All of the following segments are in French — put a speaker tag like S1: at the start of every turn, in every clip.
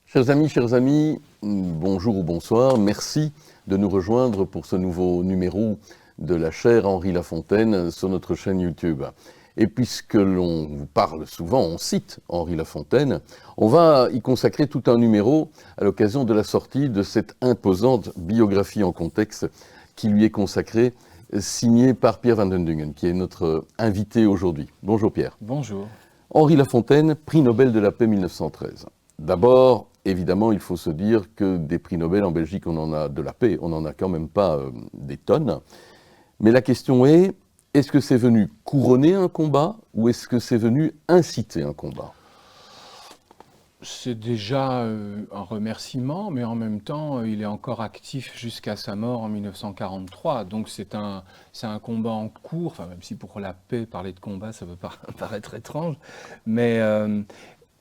S1: Chers amis, bonjour ou bonsoir. Merci de nous rejoindre pour ce nouveau numéro de la chaire Henri Lafontaine sur notre chaîne YouTube. Et puisque l'on vous parle souvent, on cite Henri Lafontaine, on va y consacrer tout un numéro à l'occasion de la sortie de cette imposante biographie en contexte qui lui est consacrée, signée par Pierre van den Dungen, qui est notre invité aujourd'hui. Bonjour Pierre.
S2: Bonjour.
S1: Henri Lafontaine, prix Nobel de la paix 1913. D'abord, évidemment, il faut se dire que des prix Nobel en Belgique, on en a de la paix, on n'en a quand même pas des tonnes. Mais la question est-ce que c'est venu couronner un combat ou est-ce que c'est venu inciter un combat ?
S2: C'est déjà un remerciement, mais en même temps, il est encore actif jusqu'à sa mort en 1943. Donc c'est un combat en cours, enfin, même si pour la paix, parler de combat, ça peut paraître étrange. Mais,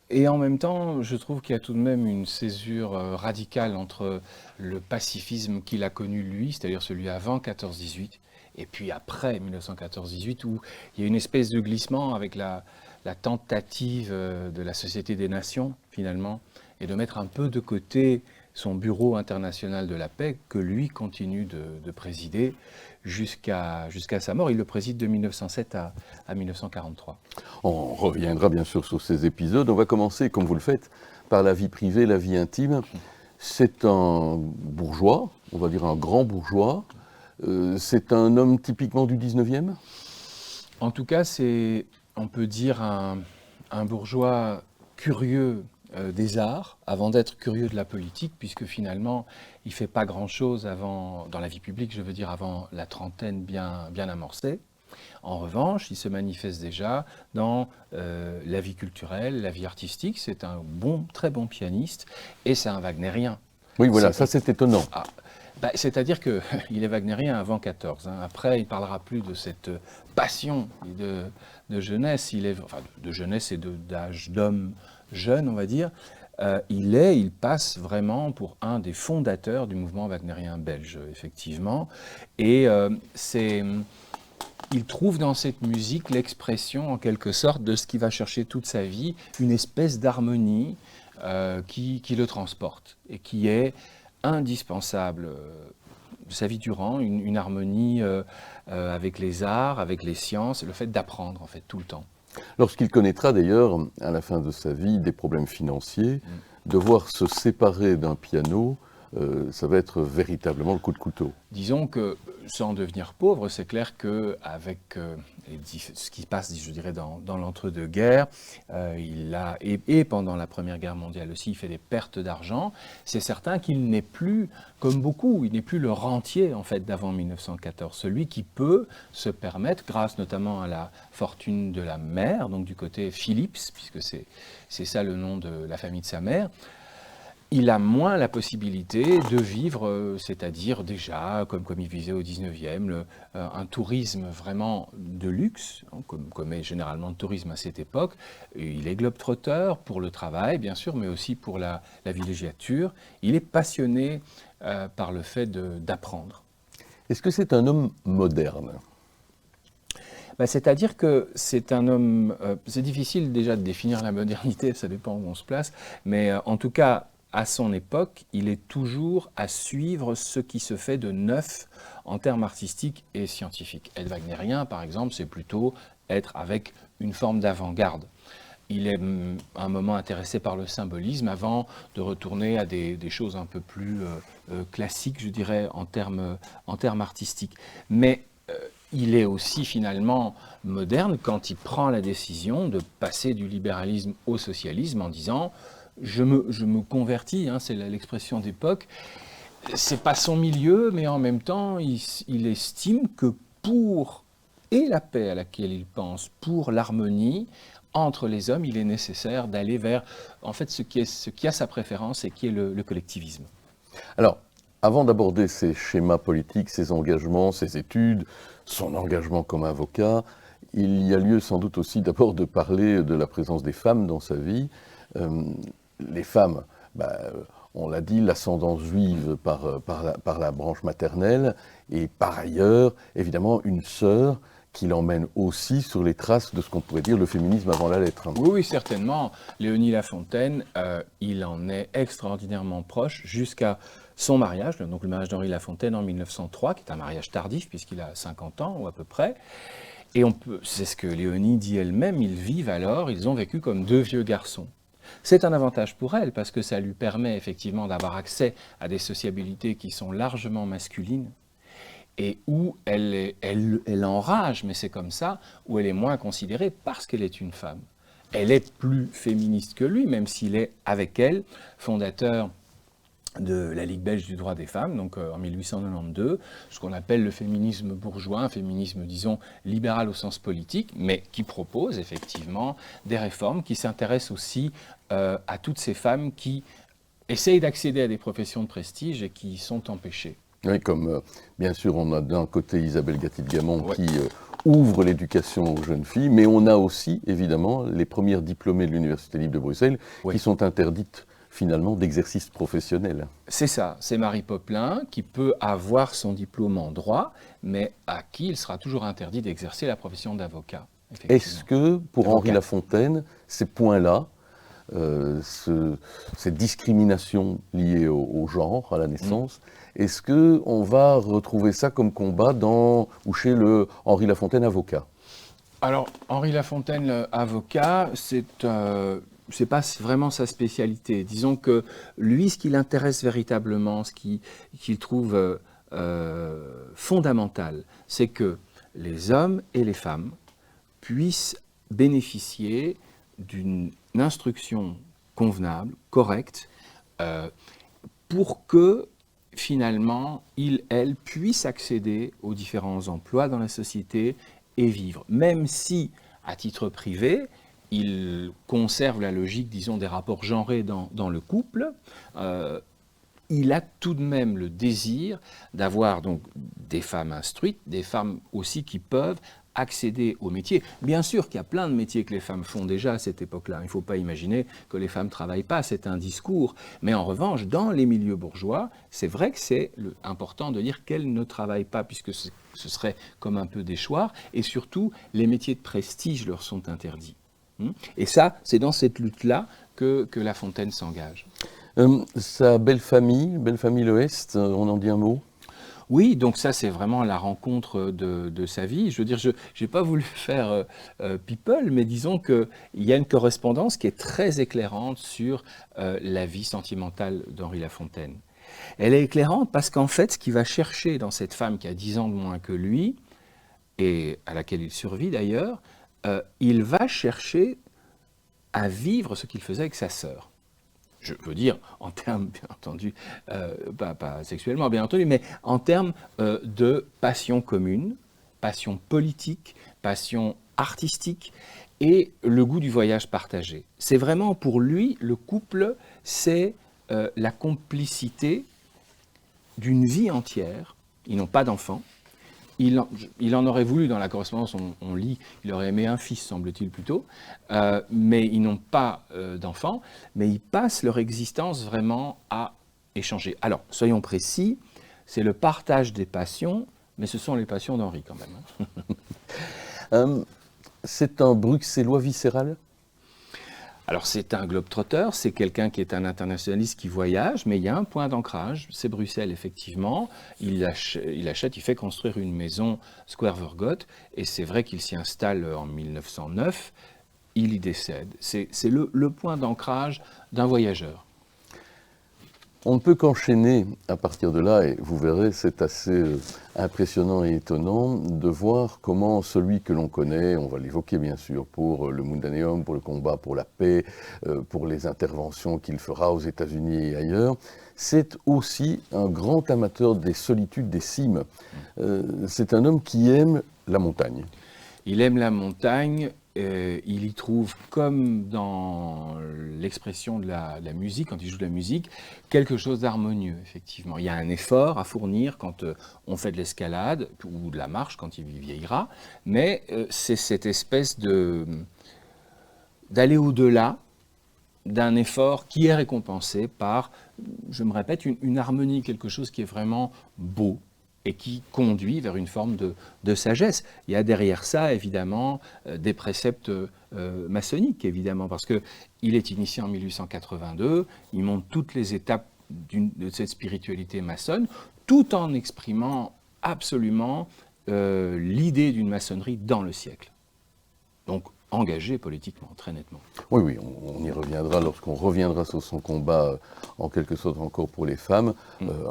S2: et en même temps, je trouve qu'il y a tout de même une césure radicale entre le pacifisme qu'il a connu lui, c'est-à-dire celui avant 14-18, et puis après 1914-18, où il y a une espèce de glissement avec la tentative de la Société des Nations, finalement, et de mettre un peu de côté son bureau international de la paix, que lui continue de présider jusqu'à sa mort. Il le préside de 1907 à 1943.
S1: On reviendra bien sûr sur ces épisodes. On va commencer, comme vous le faites, par la vie privée, la vie intime. C'est un bourgeois, on va dire un grand bourgeois. C'est un homme typiquement du 19e ?
S2: En tout cas, c'est, on peut dire, un bourgeois curieux des arts, avant d'être curieux de la politique, puisque finalement, il ne fait pas grand-chose dans la vie publique, je veux dire, avant la trentaine bien amorcée. En revanche, il se manifeste déjà dans la vie culturelle, la vie artistique. C'est un très bon pianiste, et c'est un wagnérien.
S1: Oui, voilà, ça c'est étonnant.
S2: C'est-à-dire qu'il est wagnérien avant 14. Après, il ne parlera plus de cette passion de jeunesse. De jeunesse et d'âge d'homme jeune, on va dire. Il passe vraiment pour un des fondateurs du mouvement wagnérien belge, effectivement. Et il trouve dans cette musique l'expression, en quelque sorte, de ce qu'il va chercher toute sa vie, une espèce d'harmonie qui le transporte et qui est indispensable de sa vie durant, une harmonie avec les arts, avec les sciences, le fait d'apprendre en fait tout le temps.
S1: Lorsqu'il connaîtra d'ailleurs, à la fin de sa vie, des problèmes financiers, devoir se séparer d'un piano, ça va être véritablement le coup de couteau.
S2: Disons que, sans devenir pauvre, c'est clair qu'avec ce qui passe, je dirais, dans l'entre-deux-guerres, et pendant la Première Guerre mondiale aussi, il fait des pertes d'argent. C'est certain qu'il n'est plus, comme beaucoup, il n'est plus le rentier, en fait, d'avant 1914. Celui qui peut se permettre, grâce notamment à la fortune de la mère, donc du côté Phillips, puisque c'est ça le nom de la famille de sa mère, il a moins la possibilité de vivre, c'est-à-dire déjà, comme il visait au 19e, un tourisme vraiment de luxe, hein, comme est généralement le tourisme à cette époque. Et il est globe-trotteur pour le travail, bien sûr, mais aussi pour la villégiature. Il est passionné par le fait d'apprendre.
S1: Est-ce que c'est un homme moderne ?
S2: C'est-à-dire que c'est un homme... c'est difficile déjà de définir la modernité, ça dépend où on se place, mais en tout cas, à son époque, il est toujours à suivre ce qui se fait de neuf en termes artistiques et scientifiques. Être wagnérien, par exemple, c'est plutôt être avec une forme d'avant-garde. Il est à un moment intéressé par le symbolisme avant de retourner à des choses un peu plus classiques, je dirais, en termes artistiques. Mais il est aussi finalement moderne quand il prend la décision de passer du libéralisme au socialisme en disant je me convertis, hein, c'est l'expression d'époque. C'est pas son milieu, mais en même temps, il estime que pour la paix à laquelle il pense, pour l'harmonie entre les hommes, il est nécessaire d'aller vers en fait ce qui a sa préférence et qui est le collectivisme.
S1: Alors, avant d'aborder ses schémas politiques, ses engagements, ses études, son engagement comme avocat, il y a lieu sans doute aussi d'abord de parler de la présence des femmes dans sa vie. Les femmes on l'a dit, l'ascendance juive par la branche maternelle, et par ailleurs, évidemment, une sœur qui l'emmène aussi sur les traces de ce qu'on pourrait dire le féminisme avant la lettre.
S2: Oui, oui, certainement. Léonie Lafontaine, il en est extraordinairement proche jusqu'à son mariage, donc le mariage d'Henri Lafontaine en 1903, qui est un mariage tardif puisqu'il a 50 ans ou à peu près. Et c'est ce que Léonie dit elle-même, ils ont vécu comme deux vieux garçons. C'est un avantage pour elle parce que ça lui permet effectivement d'avoir accès à des sociabilités qui sont largement masculines et où elle enrage, mais c'est comme ça, où elle est moins considérée parce qu'elle est une femme. Elle est plus féministe que lui, même s'il est avec elle fondateur de la Ligue belge du droit des femmes, donc en 1892, ce qu'on appelle le féminisme bourgeois, un féminisme, disons, libéral au sens politique, mais qui propose effectivement des réformes, qui s'intéressent aussi à toutes ces femmes qui essayent d'accéder à des professions de prestige et qui sont empêchées.
S1: Oui, comme bien sûr on a d'un côté Isabelle Gatti-de-Gamon qui ouvre l'éducation aux jeunes filles, mais on a aussi évidemment les premières diplômées de l'Université libre de Bruxelles qui sont interdites finalement d'exercice professionnel.
S2: C'est ça, c'est Marie Popelin qui peut avoir son diplôme en droit, mais à qui il sera toujours interdit d'exercer la profession d'avocat.
S1: Est-ce que pour Henri Lafontaine, ces points-là, cette discrimination liée au genre, à la naissance, est-ce qu'on va retrouver ça comme combat ou chez le Henri Lafontaine avocat?
S2: Alors, Henri Lafontaine avocat, c'est pas vraiment sa spécialité. Disons que lui, ce qui l'intéresse véritablement, ce qu'il trouve fondamental, c'est que les hommes et les femmes puissent bénéficier d'une instruction convenable, correcte, pour que finalement, elles puissent accéder aux différents emplois dans la société et vivre. Même si, à titre privé, il conserve la logique, disons, des rapports genrés dans le couple, il a tout de même le désir d'avoir donc des femmes instruites, des femmes aussi qui peuvent accéder au métier. Bien sûr qu'il y a plein de métiers que les femmes font déjà à cette époque-là. Il ne faut pas imaginer que les femmes ne travaillent pas, c'est un discours. Mais en revanche, dans les milieux bourgeois, c'est vrai que c'est important de dire qu'elles ne travaillent pas, puisque ce serait comme un peu déchoir. Et surtout, les métiers de prestige leur sont interdits. Et ça, c'est dans cette lutte-là que La Fontaine s'engage.
S1: Sa belle famille l'Ouest, on en dit un mot?
S2: Oui, donc ça, c'est vraiment la rencontre de sa vie. Je veux dire, je n'ai pas voulu faire people, mais disons qu'il y a une correspondance qui est très éclairante sur la vie sentimentale d'Henri Lafontaine. Elle est éclairante parce qu'en fait, ce qu'il va chercher dans cette femme qui a 10 ans de moins que lui, et à laquelle il survit d'ailleurs, il va chercher à vivre ce qu'il faisait avec sa sœur. Je veux dire, en termes, bien entendu, pas sexuellement, bien entendu, mais en termes de passion commune, passion politique, passion artistique et le goût du voyage partagé. C'est vraiment pour lui, le couple, c'est la complicité d'une vie entière. Ils n'ont pas d'enfants. Il en aurait voulu, dans la correspondance, on lit, il aurait aimé un fils, semble-t-il plutôt, mais ils n'ont pas d'enfants, mais ils passent leur existence vraiment à échanger. Alors, soyons précis, c'est le partage des passions, mais ce sont les passions d'Henri quand
S1: même. C'est un Bruxellois viscéral ?
S2: Alors c'est un globe-trotter, c'est quelqu'un qui est un internationaliste qui voyage, mais il y a un point d'ancrage, c'est Bruxelles effectivement. Il achète, il fait construire une maison Square Vergote, et c'est vrai qu'il s'y installe en 1909, il y décède. C'est le point d'ancrage d'un voyageur.
S1: On ne peut qu'enchaîner à partir de là, et vous verrez, c'est assez impressionnant et étonnant de voir comment celui que l'on connaît, on va l'évoquer bien sûr, pour le Mundaneum, pour le combat pour la paix, pour les interventions qu'il fera aux États-Unis et ailleurs, c'est aussi un grand amateur des solitudes, des cimes. C'est un homme qui aime la montagne.
S2: Il aime la montagne. Il y trouve, comme dans l'expression de la musique, quand il joue de la musique, quelque chose d'harmonieux, effectivement. Il y a un effort à fournir quand on fait de l'escalade ou de la marche quand il vieillira, mais c'est cette espèce d'aller au-delà d'un effort qui est récompensé par, je me répète, une harmonie, quelque chose qui est vraiment beau et qui conduit vers une forme de sagesse. Il y a derrière ça, évidemment, des préceptes maçonniques, évidemment, parce qu'il est initié en 1882, il montre toutes les étapes de cette spiritualité maçonne, tout en exprimant absolument l'idée d'une maçonnerie dans le siècle. Donc, engagé politiquement, très nettement.
S1: Oui, oui, on y reviendra lorsqu'on reviendra sur son combat, en quelque sorte encore pour les femmes,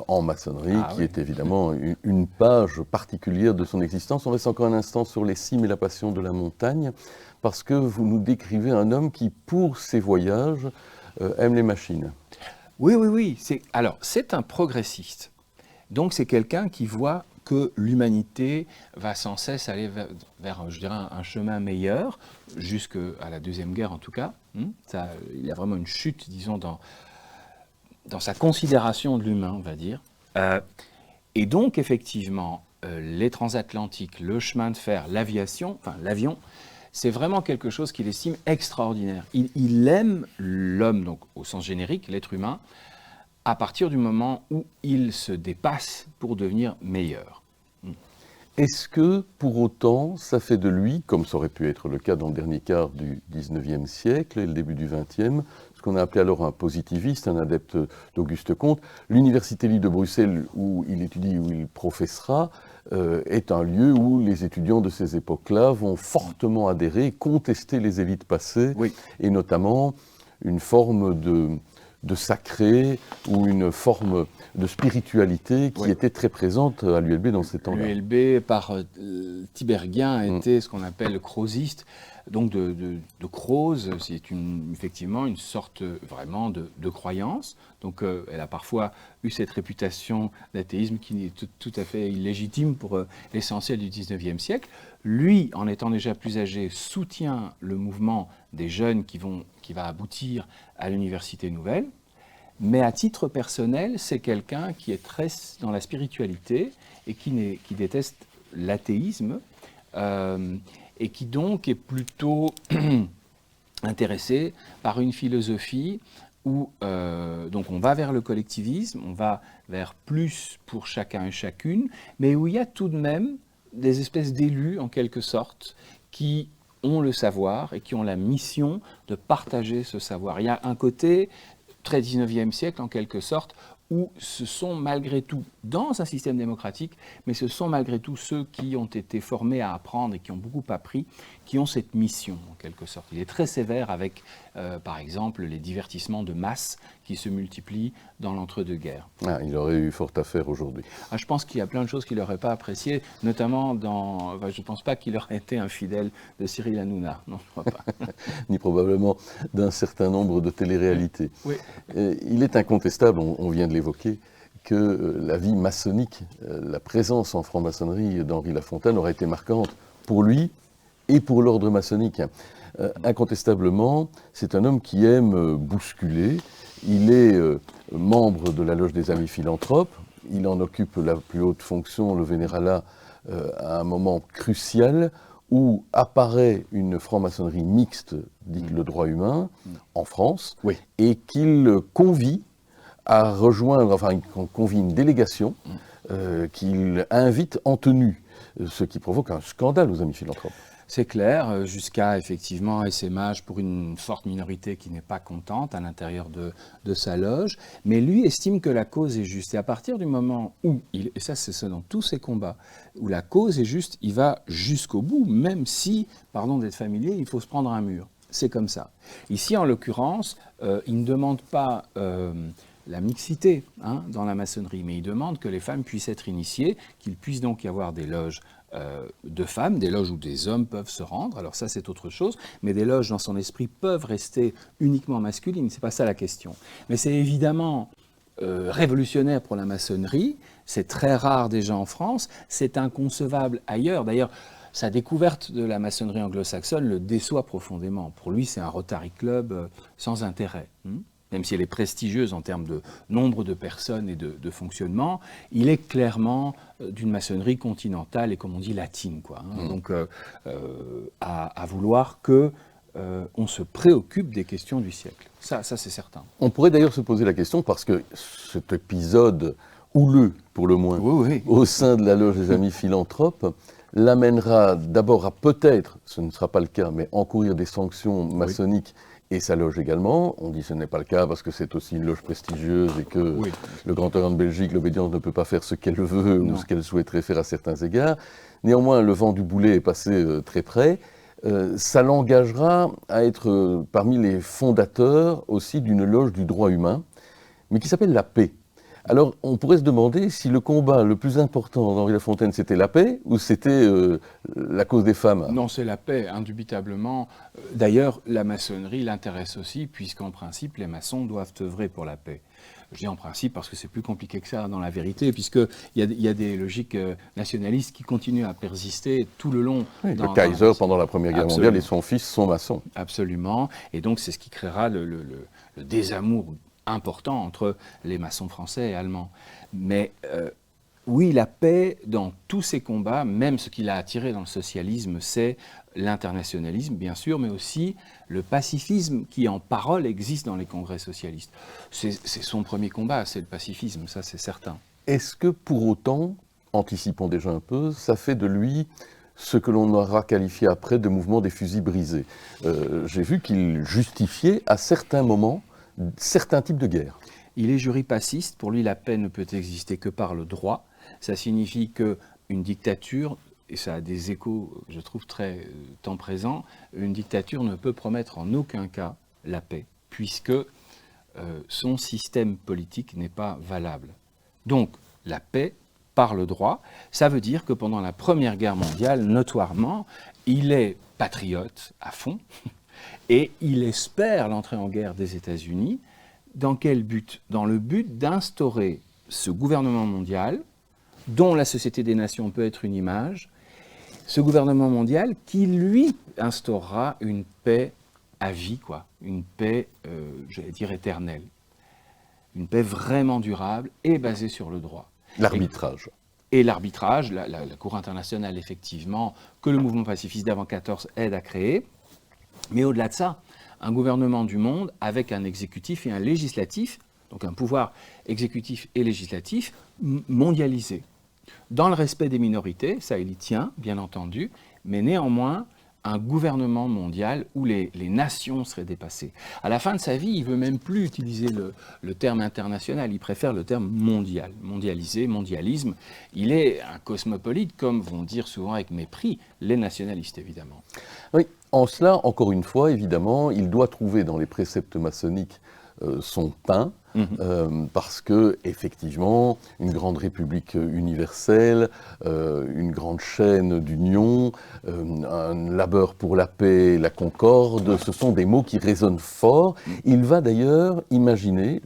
S1: en maçonnerie, qui est évidemment une page particulière de son existence. On reste encore un instant sur les cimes et la passion de la montagne, parce que vous nous décrivez un homme qui, pour ses voyages, aime les machines.
S2: Oui, oui, oui. C'est un progressiste. Donc c'est quelqu'un qui voit que l'humanité va sans cesse aller vers je dirais, un chemin meilleur, jusqu'à la Deuxième Guerre en tout cas. Il y a vraiment une chute, disons, dans sa considération de l'humain, on va dire. Et donc, effectivement, les transatlantiques, le chemin de fer, l'aviation, enfin l'avion, c'est vraiment quelque chose qu'il estime extraordinaire. Il aime l'homme, donc au sens générique, l'être humain, à partir du moment où il se dépasse pour devenir meilleur.
S1: Est-ce que, pour autant, ça fait de lui, comme ça aurait pu être le cas dans le dernier quart du XIXe siècle et le début du XXe, ce qu'on a appelé alors un positiviste, un adepte d'Auguste Comte, l'Université libre de Bruxelles, où il étudie, où il professera, est un lieu où les étudiants de ces époques-là vont fortement adhérer, contester les élites passées, et notamment une forme de sacré ou une forme de spiritualité qui était très présente à l'ULB dans ces temps-là.
S2: L'ULB, par Tiberghien, était ce qu'on appelle le croziste. Donc de Croze, c'est effectivement une sorte vraiment de croyance. Donc elle a parfois eu cette réputation d'athéisme qui est tout à fait illégitime pour l'essentiel du XIXe siècle. Lui, en étant déjà plus âgé, soutient le mouvement des jeunes qui va aboutir à l'Université Nouvelle. Mais à titre personnel, c'est quelqu'un qui est très dans la spiritualité et qui déteste l'athéisme et qui donc est plutôt intéressé par une philosophie où donc on va vers le collectivisme, on va vers plus pour chacun et chacune, mais où il y a tout de même des espèces d'élus en quelque sorte qui ont le savoir et qui ont la mission de partager ce savoir. Il y a un côté très 19e siècle en quelque sorte, où ce sont malgré tout, dans un système démocratique, mais ce sont malgré tout ceux qui ont été formés à apprendre et qui ont beaucoup appris, qui ont cette mission en quelque sorte. Il est très sévère avec, par exemple, les divertissements de masse qui se multiplient dans l'entre-deux-guerres.
S1: Il aurait eu fort à faire aujourd'hui.
S2: Je pense qu'il y a plein de choses qu'il n'aurait pas appréciées, notamment je ne pense pas qu'il aurait été un fidèle de Cyril Hanouna, non, je ne crois pas.
S1: Ni probablement d'un certain nombre de téléréalités.
S2: Oui.
S1: Il est incontestable, on vient de l'évoquer, que la vie maçonnique, la présence en franc-maçonnerie d'Henri Lafontaine aurait été marquante pour lui et pour l'ordre maçonnique. Incontestablement, c'est un homme qui aime bousculer. Il est membre de la Loge des Amis Philanthropes. Il en occupe la plus haute fonction, le vénéralat, à un moment crucial où apparaît une franc-maçonnerie mixte, dite le droit humain, en France, et qu'il convie à rejoindre, qu'on convie une délégation qu'il invite en tenue, ce qui provoque un scandale aux Amis Philanthropes.
S2: C'est clair, jusqu'à effectivement SMH pour une forte minorité qui n'est pas contente à l'intérieur de sa loge, mais lui estime que la cause est juste. Et à partir du moment où, et ça c'est ça dans tous ses combats, où la cause est juste, il va jusqu'au bout, même si, pardon d'être familier, il faut se prendre un mur. C'est comme ça. Ici, en l'occurrence, il ne demande pas la mixité dans la maçonnerie, mais il demande que les femmes puissent être initiées, qu'il puisse donc y avoir des loges de femmes, des loges où des hommes peuvent se rendre, alors ça c'est autre chose, mais des loges dans son esprit peuvent rester uniquement masculines, c'est pas ça la question. Mais c'est évidemment révolutionnaire pour la maçonnerie, c'est très rare déjà en France, c'est inconcevable ailleurs. D'ailleurs, sa découverte de la maçonnerie anglo-saxonne le déçoit profondément. Pour lui, c'est un Rotary Club sans intérêt. Même si elle est prestigieuse en termes de nombre de personnes et de fonctionnement, il est clairement d'une maçonnerie continentale et, comme on dit, latine, quoi. Donc, à vouloir que on se préoccupe des questions du siècle. Ça c'est certain.
S1: On pourrait d'ailleurs se poser la question, parce que cet épisode houleux, pour le moins,
S2: Oui.
S1: au sein de la loge des Amis Philanthropes, l'amènera d'abord à peut-être, ce ne sera pas le cas, mais encourir des sanctions maçonniques et sa loge également. On dit que ce n'est pas le cas parce que c'est aussi une loge prestigieuse et que le Grand Orient de Belgique, l'obédience ne peut pas faire ce qu'elle veut ou ce qu'elle souhaiterait faire à certains égards. Néanmoins, le vent du boulet est passé très près. Ça l'engagera à être parmi les fondateurs aussi d'une loge du droit humain, mais qui s'appelle la paix. Alors, on pourrait se demander si le combat le plus important d'Henri Lafontaine, c'était la paix ou c'était la cause des femmes.
S2: Non, c'est la paix, indubitablement. D'ailleurs, la maçonnerie l'intéresse aussi, puisqu'en principe, les maçons doivent œuvrer pour la paix. Je dis en principe parce que c'est plus compliqué que ça dans la vérité, puisqu'il y a des logiques nationalistes qui continuent à persister tout le long.
S1: Le Kaiser, pendant la Première Guerre mondiale, et son fils sont maçons.
S2: Absolument. Et donc, c'est ce qui créera le désamour important entre les maçons français et allemands. Mais oui, la paix, dans tous ces combats, même ce qui l'a attiré dans le socialisme, c'est l'internationalisme, bien sûr, mais aussi le pacifisme qui, en parole, existe dans les congrès socialistes. C'est son premier combat, c'est le pacifisme, ça c'est certain.
S1: Est-ce que pour autant, anticipons déjà un peu, ça fait de lui ce que l'on aura qualifié après de mouvement des fusils brisés? J'ai vu qu'il justifiait à certains moments certains types de guerres.
S2: Il est juripaciste, pour lui la paix ne peut exister que par le droit. Ça signifie qu'une dictature, et ça a des échos, je trouve, très temps présents, une dictature ne peut promettre en aucun cas la paix, puisque son système politique n'est pas valable. Donc, la paix par le droit, ça veut dire que pendant la Première Guerre mondiale, notoirement, il est patriote à fond, et il espère l'entrée en guerre des États-Unis. Dans quel but? Dans le but d'instaurer ce gouvernement mondial, dont la Société des Nations peut être une image, ce gouvernement mondial qui, lui, instaurera une paix à vie, quoi, une paix, j'allais dire, éternelle. Une paix vraiment durable et basée sur le droit.
S1: L'arbitrage.
S2: Et l'arbitrage, la Cour internationale, effectivement, que le mouvement pacifiste d'avant 14 aide à créer. Mais au-delà de ça, un gouvernement du monde avec un exécutif et un législatif, donc un pouvoir exécutif et législatif mondialisé. Dans le respect des minorités, ça il y tient, bien entendu, mais néanmoins un gouvernement mondial où les nations seraient dépassées. À la fin de sa vie, il ne veut même plus utiliser le terme international, il préfère le terme mondial, mondialisé, mondialisme. Il est un cosmopolite, comme vont dire souvent avec mépris les nationalistes, évidemment.
S1: Oui, en cela, encore une fois, évidemment, il doit trouver dans les préceptes maçonniques son pain, parce que, effectivement, une grande république universelle, une grande chaîne d'union, un labeur pour la paix, la concorde, ce sont des mots qui résonnent fort. Il va d'ailleurs imaginer,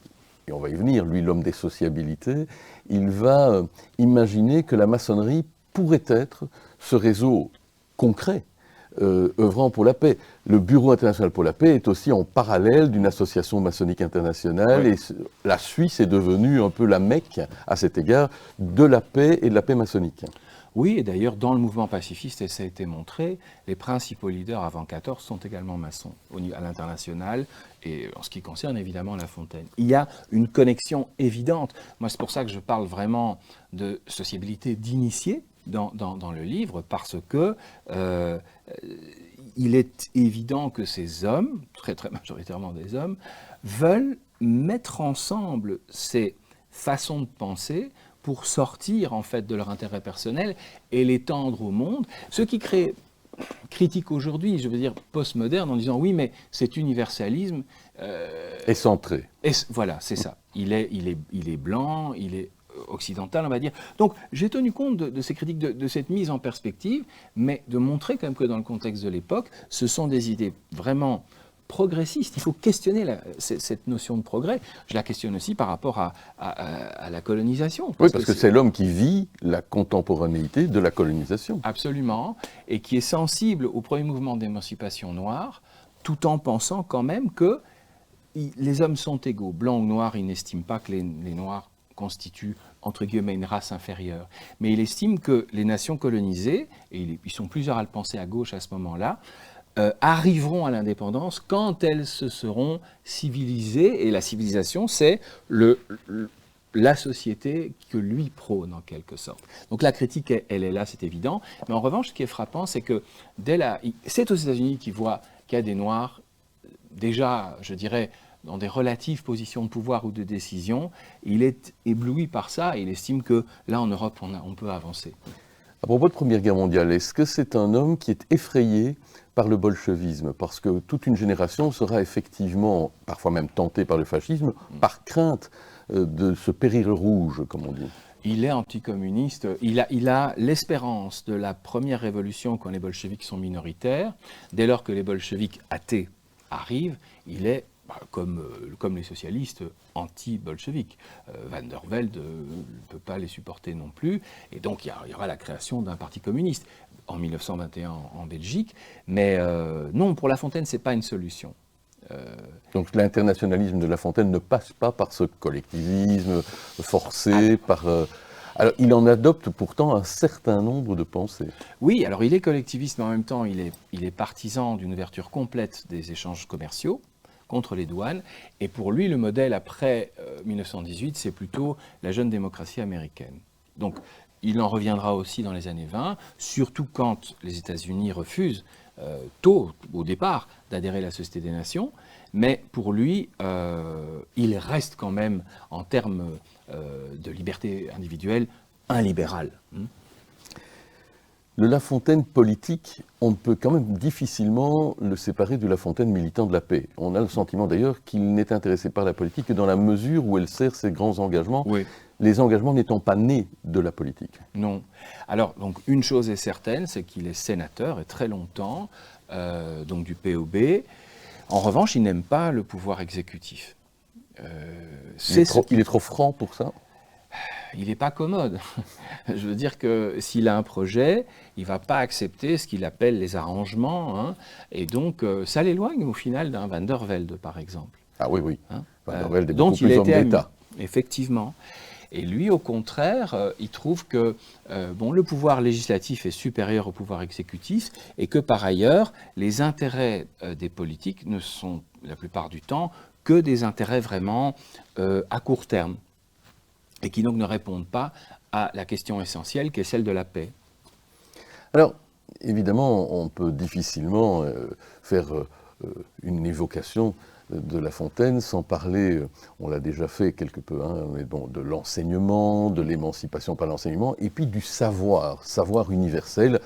S1: et on va y venir, lui l'homme des sociabilités, il va imaginer que la maçonnerie pourrait être ce réseau concret œuvrant pour la paix. Le Bureau international pour la paix est aussi en parallèle d'une association maçonnique internationale, et la Suisse est devenue un peu la Mecque à cet égard de la paix et de la paix maçonnique.
S2: Oui, et d'ailleurs dans le mouvement pacifiste, et ça a été montré, les principaux leaders avant 14 sont également maçons à l'international, et en ce qui concerne évidemment Lafontaine. Il y a une connexion évidente. Moi, c'est pour ça que je parle vraiment de sociabilité d'initiés dans le livre, parce que il est évident que ces hommes, très très majoritairement des hommes, veulent mettre ensemble ces façons de penser pour sortir en fait de leur intérêt personnel et l'étendre au monde, ce qui crée critique aujourd'hui, je veux dire postmoderne, en disant oui mais cet universalisme
S1: est centré.
S2: Voilà, c'est ça. Il est blanc, il est occidental, on va dire. Donc, j'ai tenu compte de ces critiques, de cette mise en perspective, mais de montrer quand même que dans le contexte de l'époque, ce sont des idées vraiment progressistes. Il faut questionner cette notion de progrès. Je la questionne aussi par rapport à la colonisation.
S1: Parce que c'est l'homme qui vit la contemporanéité de la colonisation.
S2: Absolument, et qui est sensible au premier mouvement d'émancipation noire, tout en pensant quand même que les hommes sont égaux. Blancs ou noirs, il n'estime pas que les noirs constitue, entre guillemets, une race inférieure. Mais il estime que les nations colonisées, et ils sont plusieurs à le penser à gauche à ce moment-là, arriveront à l'indépendance quand elles se seront civilisées. Et la civilisation, c'est la société que lui prône, en quelque sorte. Donc la critique, elle est là, c'est évident. Mais en revanche, ce qui est frappant, c'est que c'est aux États-Unis qu'il voit qu'il y a des Noirs, déjà, je dirais, dans des relatives positions de pouvoir ou de décision. Il est ébloui par ça et il estime que là, en Europe, on peut avancer.
S1: À propos de Première Guerre mondiale, est-ce que c'est un homme qui est effrayé par le bolchevisme? Parce que toute une génération sera effectivement, parfois même tentée par le fascisme, par crainte de ce péril rouge, comme on dit.
S2: Il est anticommuniste. Il a l'espérance de la première révolution quand les bolcheviks sont minoritaires. Dès lors que les bolcheviks athées arrivent, il est, comme les socialistes, anti-bolcheviques. Van der Velde ne peut pas les supporter non plus. Et donc, il y aura la création d'un parti communiste en 1921 en Belgique. Mais non, pour La Fontaine, ce n'est pas une solution.
S1: Donc l'internationalisme de La Fontaine ne passe pas par ce collectivisme forcé, alors il en adopte pourtant un certain nombre de pensées.
S2: Oui, alors il est collectiviste, mais en même temps il est partisan d'une ouverture complète des échanges commerciaux contre les douanes. Et pour lui, le modèle après 1918, c'est plutôt la jeune démocratie américaine. Donc il en reviendra aussi dans les années 20, surtout quand les États-Unis refusent tôt, au départ, d'adhérer à la Société des Nations, mais pour lui, il reste quand même, en termes de liberté individuelle, un libéral.
S1: Le La Fontaine politique, on peut quand même difficilement le séparer du La Fontaine militant de la paix. On a le sentiment d'ailleurs qu'il n'est intéressé par la politique que dans la mesure où elle sert ses grands engagements,
S2: oui.
S1: Les engagements n'étant pas nés de la politique.
S2: Non. Alors, donc, une chose est certaine, c'est qu'il est sénateur, et très longtemps, donc du POB. En revanche, il n'aime pas le pouvoir exécutif.
S1: Il est trop franc pour ça?
S2: Il n'est pas commode. Je veux dire que s'il a un projet, il ne va pas accepter ce qu'il appelle les arrangements. Hein, et donc, ça l'éloigne au final d'un Van der Velde, par exemple.
S1: Ah oui, oui.
S2: Hein,
S1: Van der Velde est
S2: dont
S1: beaucoup
S2: il
S1: plus homme
S2: était
S1: d'État.
S2: Effectivement. Et lui, au contraire, il trouve que le pouvoir législatif est supérieur au pouvoir exécutif et que, par ailleurs, les intérêts des politiques ne sont, la plupart du temps, que des intérêts vraiment à court terme et qui donc ne répondent pas à la question essentielle qui est celle de la paix.
S1: Alors, évidemment, on peut difficilement faire une évocation de La Fontaine sans parler, on l'a déjà fait quelque peu, hein, mais bon, de l'enseignement, de l'émancipation par l'enseignement, et puis du savoir universel,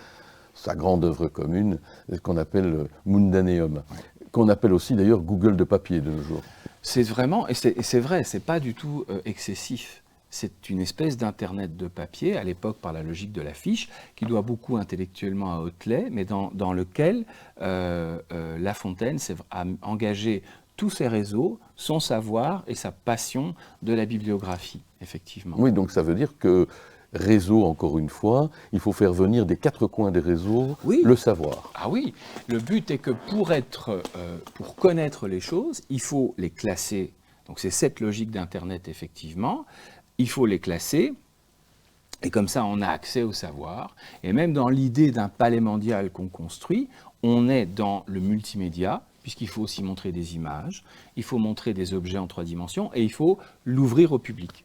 S1: sa grande œuvre commune, qu'on appelle Mundaneum, qu'on appelle aussi d'ailleurs Google de papier de nos jours.
S2: C'est vraiment, et c'est vrai, c'est pas du tout excessif. C'est une espèce d'internet de papier, à l'époque par la logique de la fiche, qui doit beaucoup intellectuellement à Huxley, mais dans lequel La Fontaine a engagé tous ses réseaux, son savoir et sa passion de la bibliographie, effectivement.
S1: Oui, donc ça veut dire que réseau, encore une fois, il faut faire venir des quatre coins des réseaux le savoir.
S2: Ah oui, le but est que pour connaître les choses, il faut les classer. Donc c'est cette logique d'Internet, effectivement. Il faut les classer, et comme ça on a accès au savoir. Et même dans l'idée d'un palais mondial qu'on construit, on est dans le multimédia, puisqu'il faut aussi montrer des images, il faut montrer des objets en 3 dimensions, et il faut l'ouvrir au public.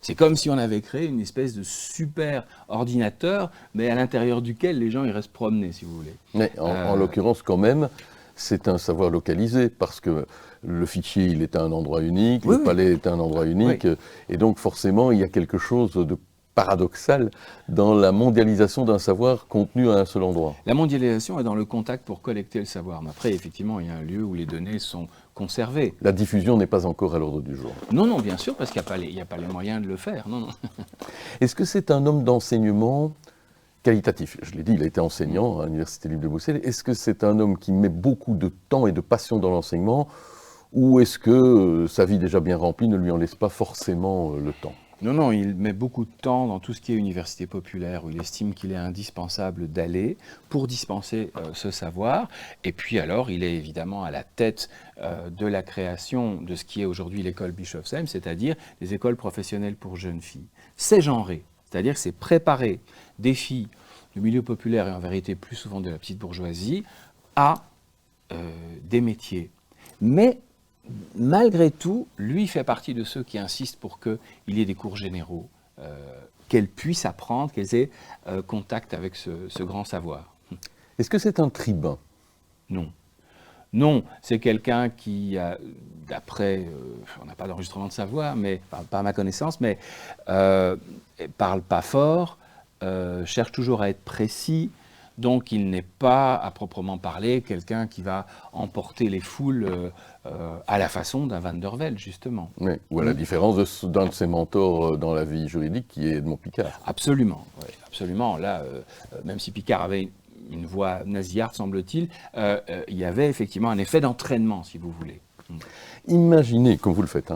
S2: C'est comme si on avait créé une espèce de super ordinateur, mais à l'intérieur duquel les gens iraient se promener, si vous voulez.
S1: Mais en l'occurrence, quand même, c'est un savoir localisé, parce que le fichier, il est à un endroit unique, le palais est à un endroit unique, et donc forcément, il y a quelque chose de paradoxal dans la mondialisation d'un savoir contenu à un seul endroit.
S2: La mondialisation est dans le contact pour collecter le savoir. Mais après, effectivement, il y a un lieu où les données sont conservées.
S1: La diffusion n'est pas encore à l'ordre du jour.
S2: Non, non, bien sûr, parce qu'il n'y a pas les moyens de le faire. Non, non.
S1: Est-ce que c'est un homme d'enseignement qualitatif? Je l'ai dit, il a été enseignant à l'Université libre de Bruxelles. Est-ce que c'est un homme qui met beaucoup de temps et de passion dans l'enseignement, ou est-ce que sa vie déjà bien remplie ne lui en laisse pas forcément le temps?
S2: Non, non, il met beaucoup de temps dans tout ce qui est université populaire, où il estime qu'il est indispensable d'aller pour dispenser ce savoir. Et puis alors, il est évidemment à la tête de la création de ce qui est aujourd'hui l'école Bischofsheim, c'est-à-dire les écoles professionnelles pour jeunes filles. C'est genré, c'est-à-dire que c'est préparer des filles du milieu populaire et en vérité plus souvent de la petite bourgeoisie à des métiers. Mais malgré tout, lui fait partie de ceux qui insistent pour qu'il y ait des cours généraux, qu'elles puissent apprendre, qu'elles aient contact avec ce grand savoir.
S1: Est-ce que c'est un tribun?
S2: Non. Non, c'est quelqu'un qui, d'après, on n'a pas d'enregistrement de sa voix, mais, pas à ma connaissance, mais parle pas fort, cherche toujours à être précis, donc il n'est pas, à proprement parler, quelqu'un qui va emporter les foules à la façon d'un Van der Velde, justement.
S1: Oui, ou à la différence d'un de ses mentors dans la vie juridique, qui est Edmond Picard.
S2: Absolument, oui, absolument. Là, même si Picard avait une voix nasillarde, semble-t-il, il y avait effectivement un effet d'entraînement, si vous voulez.
S1: Imaginez, comme vous le faites,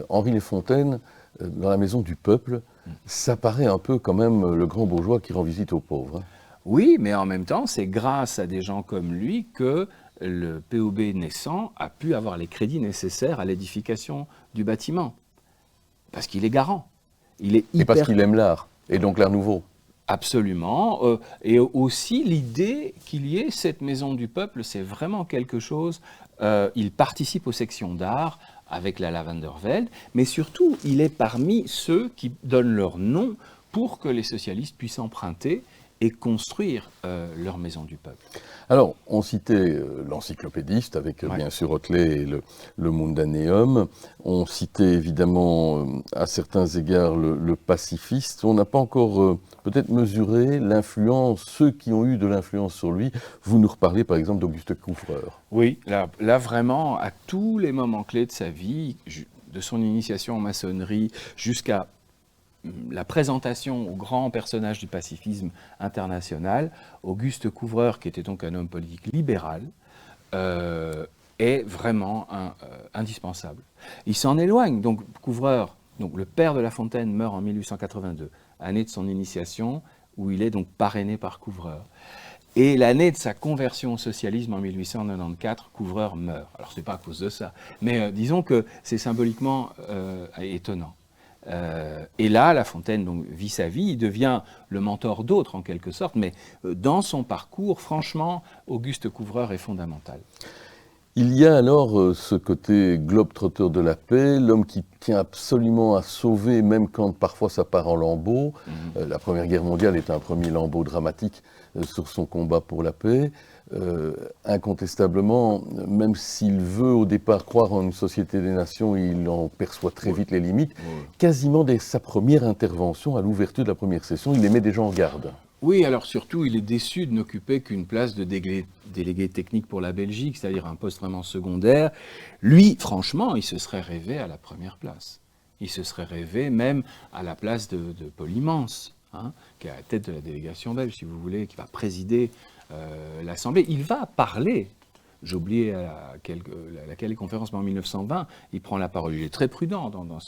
S1: Henri Lafontaine, dans la maison du peuple, ça paraît un peu quand même le grand bourgeois qui rend visite aux pauvres.
S2: Oui, mais en même temps, c'est grâce à des gens comme lui que le POB naissant a pu avoir les crédits nécessaires à l'édification du bâtiment. Parce qu'il est garant. Il est
S1: Et parce qu'il aime l'art, et donc l'art nouveau.
S2: Absolument. Et aussi l'idée qu'il y ait cette maison du peuple, c'est vraiment quelque chose. Il participe aux sections d'art avec la Van der Velde, mais surtout, il est parmi ceux qui donnent leur nom pour que les socialistes puissent emprunter et construire leur maison du peuple.
S1: Alors, on citait l'encyclopédiste avec bien sûr Hotelet et le Mundaneum. On citait évidemment à certains égards le pacifiste. On n'a pas encore peut-être mesuré l'influence, ceux qui ont eu de l'influence sur lui. Vous nous reparlez par exemple d'Auguste Couvreur.
S2: Oui, là vraiment, à tous les moments clés de sa vie, de son initiation en maçonnerie jusqu'à la présentation au grand personnage du pacifisme international, Auguste Couvreur, qui était donc un homme politique libéral, est vraiment indispensable. Il s'en éloigne. Donc Couvreur, donc le père de La Fontaine, meurt en 1882, année de son initiation, où il est donc parrainé par Couvreur. Et l'année de sa conversion au socialisme en 1894, Couvreur meurt. Alors c'est pas à cause de ça, mais disons que c'est symboliquement étonnant. Et là, La Fontaine donc, vit sa vie, il devient le mentor d'autres en quelque sorte, mais dans son parcours, franchement, Auguste Couvreur est fondamental.
S1: Il y a alors ce côté globe-trotteur de la paix, l'homme qui tient absolument à sauver, même quand parfois ça part en lambeaux. La Première Guerre mondiale est un premier lambeau dramatique sur son combat pour la paix. Incontestablement, même s'il veut au départ croire en une société des nations, il en perçoit très vite les limites. Quasiment dès sa première intervention, à l'ouverture de la première session, il les met déjà en garde.
S2: Oui, alors surtout, il est déçu de n'occuper qu'une place de délégué technique pour la Belgique, c'est-à-dire un poste vraiment secondaire. Lui, franchement, il se serait rêvé à la première place. Il se serait rêvé même à la place de Polymans, qui est à la tête de la délégation belge, si vous voulez, qui va présider l'Assemblée. Il va parler. J'ai oublié laquelle conférence, mais en 1920, il prend la parole. Il est très prudent dans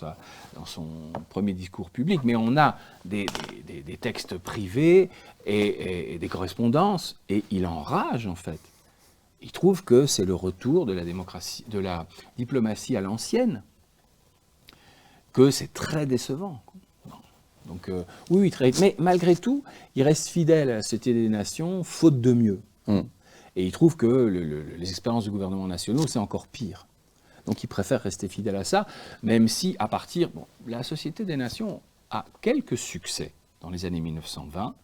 S2: son premier discours public, mais on a des textes privés et des correspondances, et il enrage en fait. Il trouve que c'est le retour de la démocratie, de la diplomatie à l'ancienne, que c'est très décevant. Donc oui, mais malgré tout, il reste fidèle à la Société des Nations, faute de mieux. Et il trouve que les expériences du gouvernement national, c'est encore pire. Donc il préfère rester fidèle à ça, même si à partir... la Société des Nations a quelques succès dans les années 1920,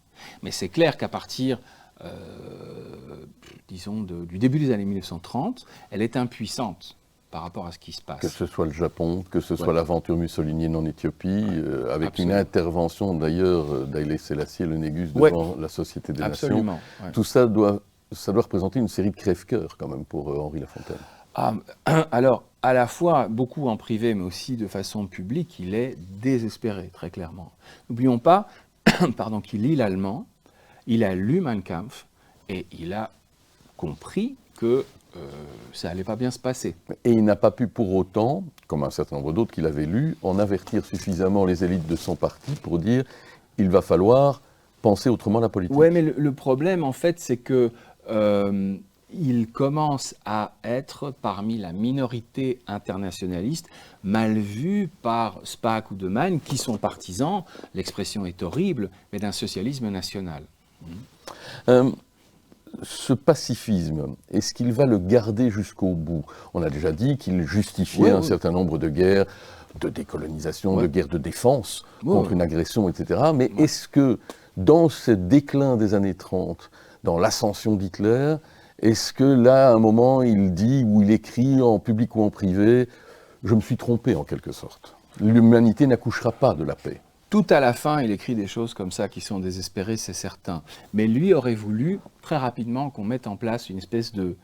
S2: mais c'est clair qu'à partir, disons, du début des années 1930, elle est impuissante par rapport à ce qui se passe.
S1: Que ce soit le Japon, que ce soit l'aventure mussolinienne en Éthiopie, avec une intervention d'ailleurs d'Haïlé Sélassié, le Négus, devant la Société des Nations. Tout ça doit représenter une série de crève-cœurs quand même pour Henri Lafontaine.
S2: Alors, à la fois, beaucoup en privé, mais aussi de façon publique, il est désespéré, très clairement. N'oublions pas qu'il lit l'allemand, il a lu Mein Kampf, et il a compris que ça n'allait pas bien se passer.
S1: Et il n'a pas pu pour autant, comme un certain nombre d'autres qu'il avait lus, en avertir suffisamment les élites de son parti pour dire il va falloir penser autrement la politique.
S2: Oui, mais le problème, en fait, c'est que il commence à être parmi la minorité internationaliste, mal vue par Spaak ou De Man, qui sont partisans, l'expression est horrible, mais d'un socialisme national.
S1: ce pacifisme, est-ce qu'il va le garder jusqu'au bout? On a déjà dit qu'il justifiait un certain nombre de guerres de décolonisation, de guerres de défense contre une agression, etc. Mais est-ce que dans ce déclin des années 30, dans l'ascension d'Hitler, est-ce que là, à un moment, il dit ou il écrit en public ou en privé, je me suis trompé en quelque sorte. L'humanité n'accouchera pas de la paix.
S2: Tout à la fin, il écrit des choses comme ça qui sont désespérées, c'est certain. Mais lui aurait voulu très rapidement qu'on mette en place une espèce de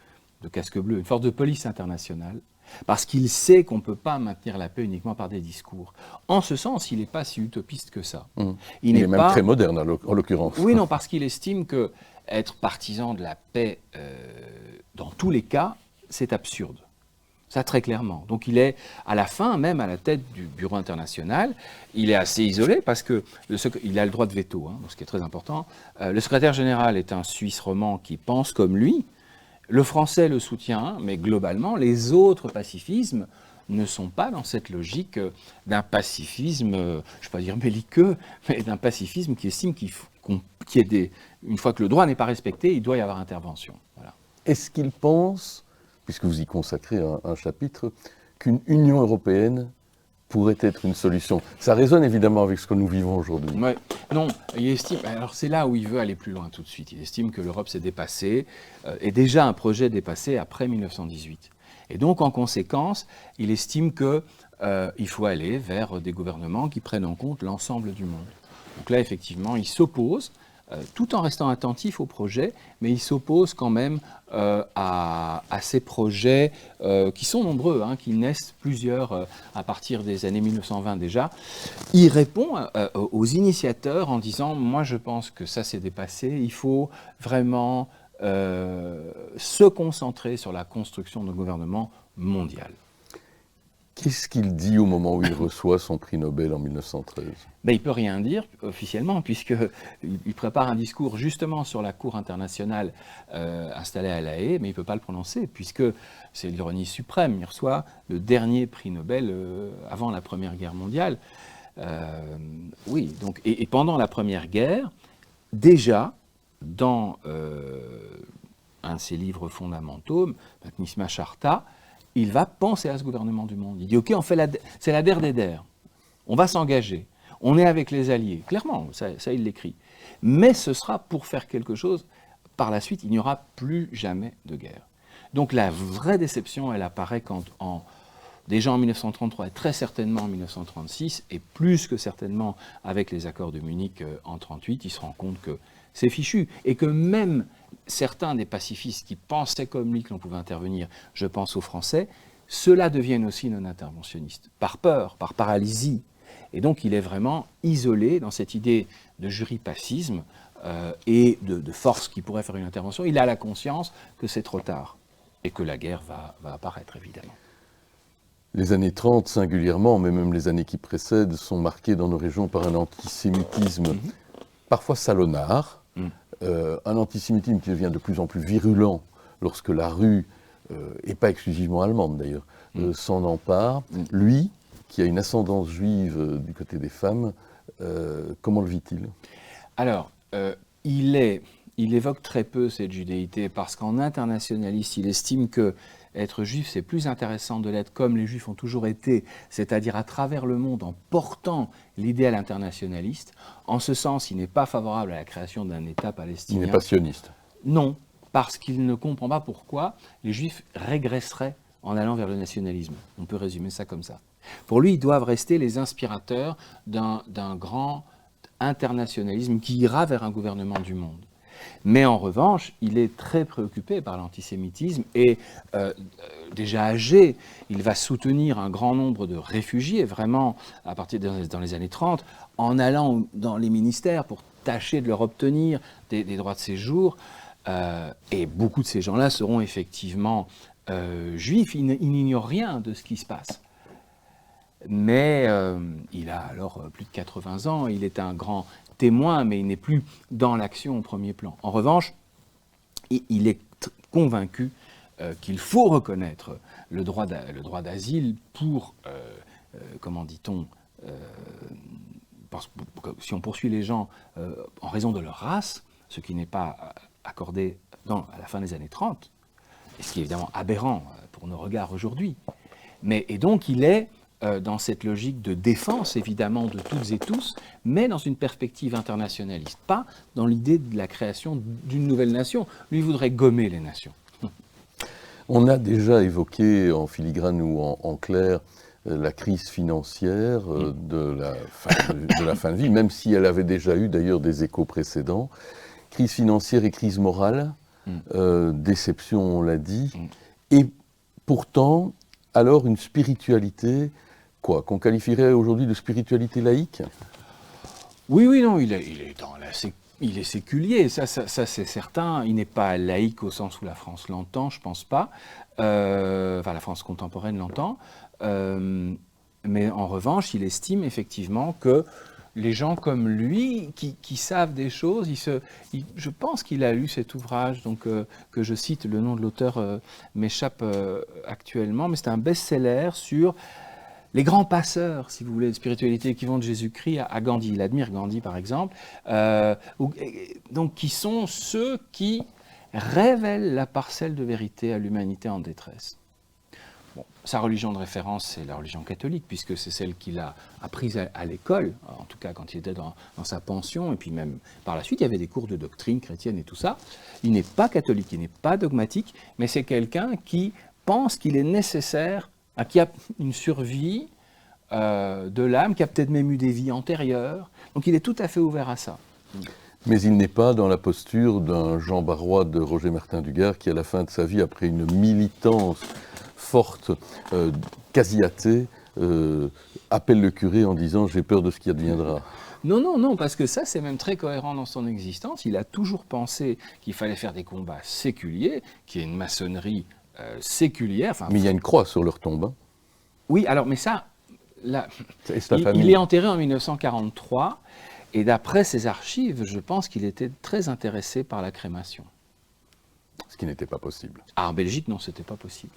S2: casque bleu, une force de police internationale, parce qu'il sait qu'on ne peut pas maintenir la paix uniquement par des discours. En ce sens, il n'est pas si utopiste que ça.
S1: Il est même très moderne, en l'occurrence.
S2: Oui, non, parce qu'il estime que être partisan de la paix, dans tous les cas, c'est absurde. Ça, très clairement. Donc il est, à la fin, même à la tête du Bureau international, il est assez isolé parce qu'il a le droit de veto, hein, ce qui est très important. Le secrétaire général est un Suisse romand qui pense comme lui. Le français le soutient, mais globalement, les autres pacifismes ne sont pas dans cette logique d'un pacifisme, je ne vais pas dire belliqueux, mais d'un pacifisme qui estime une fois que le droit n'est pas respecté, il doit y avoir intervention. Voilà.
S1: Est-ce qu'il pense, puisque vous y consacrez un chapitre, qu'une Union européenne pourrait être une solution? Ça résonne évidemment avec ce que nous vivons aujourd'hui.
S2: Ouais. Non, il estime, alors c'est là où il veut aller plus loin tout de suite. Il estime que l'Europe s'est dépassée, est déjà un projet dépassé après 1918. Et donc en conséquence, il estime qu'il faut aller vers des gouvernements qui prennent en compte l'ensemble du monde. Donc là, effectivement, il s'oppose, tout en restant attentif au projet, mais il s'oppose quand même à ces projets qui sont nombreux, hein, qui naissent plusieurs à partir des années 1920 déjà. Il répond aux initiateurs en disant « Moi, je pense que ça s'est dépassé, il faut vraiment se concentrer sur la construction d'un gouvernement mondial. »
S1: Qu'est-ce qu'il dit au moment où il reçoit son prix Nobel en 1913 ?
S2: Il ne peut rien dire officiellement, puisqu'il prépare un discours justement sur la Cour internationale installée à La Haye, mais il ne peut pas le prononcer, puisque c'est l'ironie suprême. Il reçoit le dernier prix Nobel avant la Première Guerre mondiale. Oui, donc, et pendant la Première Guerre, déjà, dans un de ses livres fondamentaux, Magnisma Charta, il va penser à ce gouvernement du monde. Il dit, OK, c'est la der des der. On va s'engager. On est avec les Alliés. Clairement, ça il l'écrit. Mais ce sera pour faire quelque chose. Par la suite, il n'y aura plus jamais de guerre. Donc la vraie déception, elle apparaît déjà en 1933 et très certainement en 1936, et plus que certainement avec les accords de Munich en 1938, il se rend compte que c'est fichu. Et que même certains des pacifistes qui pensaient comme lui que l'on pouvait intervenir, je pense aux Français, ceux-là deviennent aussi non-interventionnistes, par peur, par paralysie. Et donc il est vraiment isolé dans cette idée de juripacisme et de force qui pourrait faire une intervention. Il a la conscience que c'est trop tard et que la guerre va apparaître, évidemment.
S1: Les années 30 singulièrement, mais même les années qui précèdent, sont marquées dans nos régions par un antisémitisme parfois salonnard, un antisémitisme qui devient de plus en plus virulent lorsque la rue, et pas exclusivement allemande d'ailleurs, s'en empare. Lui, qui a une ascendance juive du côté des femmes, comment le vit-il ?
S2: Alors, il évoque très peu cette judéité parce qu'en internationaliste, il estime que être juif, c'est plus intéressant de l'être comme les juifs ont toujours été, c'est-à-dire à travers le monde en portant l'idéal internationaliste. En ce sens, il n'est pas favorable à la création d'un État palestinien.
S1: Il n'est pas sioniste.
S2: Non, parce qu'il ne comprend pas pourquoi les juifs régresseraient en allant vers le nationalisme. On peut résumer ça comme ça. Pour lui, ils doivent rester les inspirateurs d'un grand internationalisme qui ira vers un gouvernement du monde. Mais en revanche, il est très préoccupé par l'antisémitisme et déjà âgé, il va soutenir un grand nombre de réfugiés, vraiment, à partir dans les années 30, en allant dans les ministères pour tâcher de leur obtenir des droits de séjour. Et beaucoup de ces gens-là seront effectivement juifs, ils n'ignorent rien de ce qui se passe. Mais il a alors plus de 80 ans, il est un grand témoin, mais il n'est plus dans l'action au premier plan. En revanche, il est convaincu qu'il faut reconnaître le droit d'asile pour, comment dit-on, si on poursuit les gens en raison de leur race, ce qui n'est pas accordé à la fin des années 30, et ce qui est évidemment aberrant pour nos regards aujourd'hui. Et donc il est dans cette logique de défense, évidemment, de toutes et tous, mais dans une perspective internationaliste, pas dans l'idée de la création d'une nouvelle nation. Lui voudrait gommer les nations.
S1: On a déjà évoqué en filigrane ou en clair la crise financière de la fin de vie, même si elle avait déjà eu d'ailleurs des échos précédents. Crise financière et crise morale, déception, on l'a dit, et pourtant, alors une spiritualité, qu'on qualifierait aujourd'hui de spiritualité laïque?
S2: Oui, non, il est séculier, ça c'est certain. Il n'est pas laïque au sens où la France l'entend, je pense pas. Enfin, la France contemporaine l'entend. Mais en revanche, il estime effectivement que les gens comme lui, qui savent des choses, je pense qu'il a lu cet ouvrage, donc, que je cite, le nom de l'auteur m'échappe actuellement, mais c'est un best-seller sur les grands passeurs, si vous voulez, de spiritualité qui vont de Jésus-Christ à Gandhi. Il admire Gandhi, par exemple. Donc, qui sont ceux qui révèlent la parcelle de vérité à l'humanité en détresse. Bon, sa religion de référence, c'est la religion catholique, puisque c'est celle qu'il a apprise à l'école, en tout cas quand il était dans sa pension, et puis même par la suite, il y avait des cours de doctrine chrétienne et tout ça. Il n'est pas catholique, il n'est pas dogmatique, mais c'est quelqu'un qui pense qu'il est nécessaire, qui a une survie de l'âme, qui a peut-être même eu des vies antérieures. Donc il est tout à fait ouvert à ça.
S1: Mais il n'est pas dans la posture d'un Jean Barrois de Roger Martin Dugard qui, à la fin de sa vie, après une militance forte, quasi athée, appelle le curé en disant « j'ai peur de ce qui adviendra ».
S2: Non, parce que ça, c'est même très cohérent dans son existence. Il a toujours pensé qu'il fallait faire des combats séculiers, qu'il y ait une maçonnerie séculière.
S1: Mais il y a une croix sur leur tombe. Hein.
S2: Oui, alors, mais ça, il est enterré en 1943, et d'après ses archives, je pense qu'il était très intéressé par la crémation.
S1: Ce qui n'était pas possible.
S2: Ah, en Belgique, non, c'était pas possible.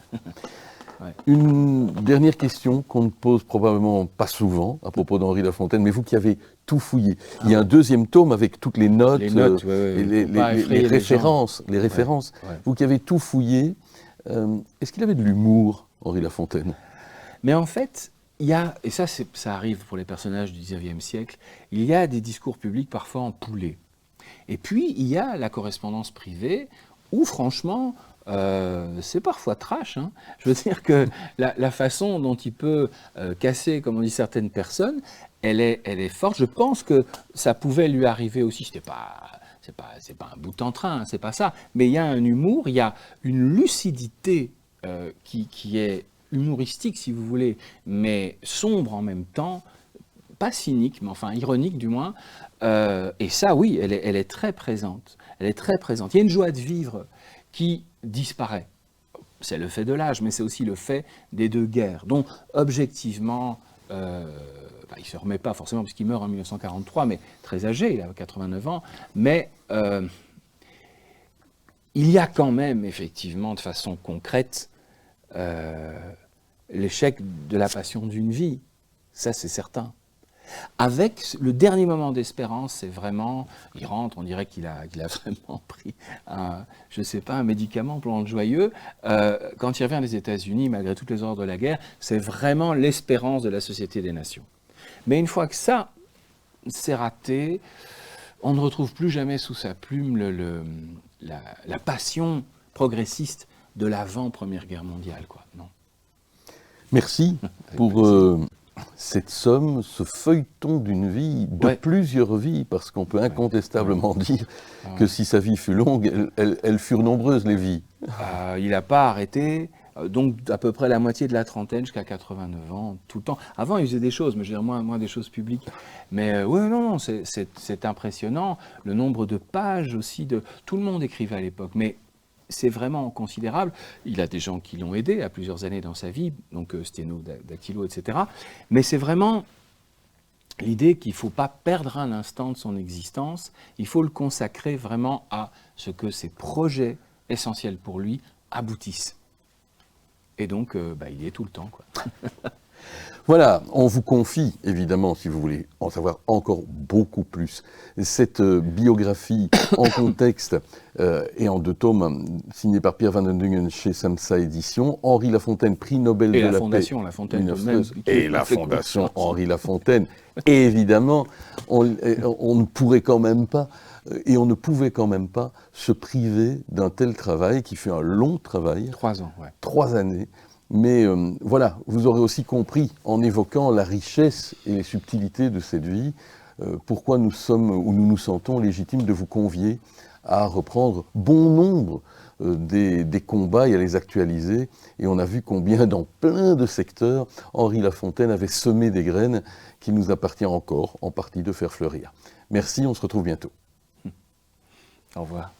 S1: Ouais. Une dernière question qu'on ne pose probablement pas souvent à propos d'Henri Lafontaine, mais vous qui avez tout fouillé. Il y a un deuxième tome avec toutes les notes, et les références. Ouais. Vous qui avez tout fouillé, est-ce qu'il avait de l'humour, Henri Lafontaine?
S2: Mais en fait, il y a, et ça arrive pour les personnages du XIXe siècle, il y a des discours publics parfois en poulet. Et puis, il y a la correspondance privée où, franchement, c'est parfois trash. Hein. Je veux dire que la façon dont il peut casser, comme on dit, certaines personnes, elle est forte. Je pense que ça pouvait lui arriver aussi. C'est pas un bout en train, hein, c'est pas ça. Mais il y a un humour, il y a une lucidité qui est humoristique, si vous voulez, mais sombre en même temps, pas cynique, mais enfin ironique du moins. Et ça, oui, elle est très présente. Elle est très présente. Il y a une joie de vivre qui disparaît. C'est le fait de l'âge, mais c'est aussi le fait des deux guerres, dont objectivement, il ne se remet pas forcément puisqu'il meurt en 1943, mais très âgé, il a 89 ans, mais il y a quand même effectivement de façon concrète l'échec de la passion d'une vie, ça c'est certain. Avec le dernier moment d'espérance, c'est vraiment, il rentre, on dirait qu'il a vraiment pris un médicament pour le joyeux. Quand il revient des États-Unis, malgré toutes les horreurs de la guerre, c'est vraiment l'espérance de la Société des Nations. Mais une fois que ça, c'est raté, on ne retrouve plus jamais sous sa plume la passion progressiste de l'avant-Première Guerre mondiale, quoi. Non.
S1: Merci pour cette somme, ce feuilleton d'une vie, de plusieurs vies, parce qu'on peut incontestablement dire que si sa vie fut longue, elles furent nombreuses, les vies.
S2: Il n'a pas arrêté, donc à peu près la moitié de la trentaine jusqu'à 89 ans, tout le temps. Avant, il faisait des choses, mais je veux dire moins des choses publiques. Mais non, c'est impressionnant. Le nombre de pages aussi, tout le monde écrivait à l'époque, mais c'est vraiment considérable. Il a des gens qui l'ont aidé à plusieurs années dans sa vie, donc Sténo, Dactylo, etc. Mais c'est vraiment l'idée qu'il ne faut pas perdre un instant de son existence. Il faut le consacrer vraiment à ce que ses projets essentiels pour lui aboutissent. Et donc, il y est tout le temps, quoi.
S1: Voilà, on vous confie, évidemment, si vous voulez en savoir encore beaucoup plus, cette biographie en contexte et en 2 tomes, signée par Pierre Van den Dungen chez Samsa Éditions. Henri Lafontaine, prix Nobel de la paix.
S2: Et la Fondation La Fontaine.
S1: 1913, et la Fondation Henri Lafontaine. Évidemment, on ne pourrait quand même pas, et on ne pouvait quand même pas se priver d'un tel travail, qui fut un long travail.
S2: 3 ans, ouais.
S1: 3 années. Mais voilà, vous aurez aussi compris, en évoquant la richesse et les subtilités de cette vie, pourquoi nous sommes, ou nous nous sentons légitimes de vous convier à reprendre bon nombre des combats et à les actualiser. Et on a vu combien, dans plein de secteurs, Henri Lafontaine avait semé des graines qu'il nous appartient encore, en partie, de faire fleurir. Merci, on se retrouve bientôt.
S2: Au revoir.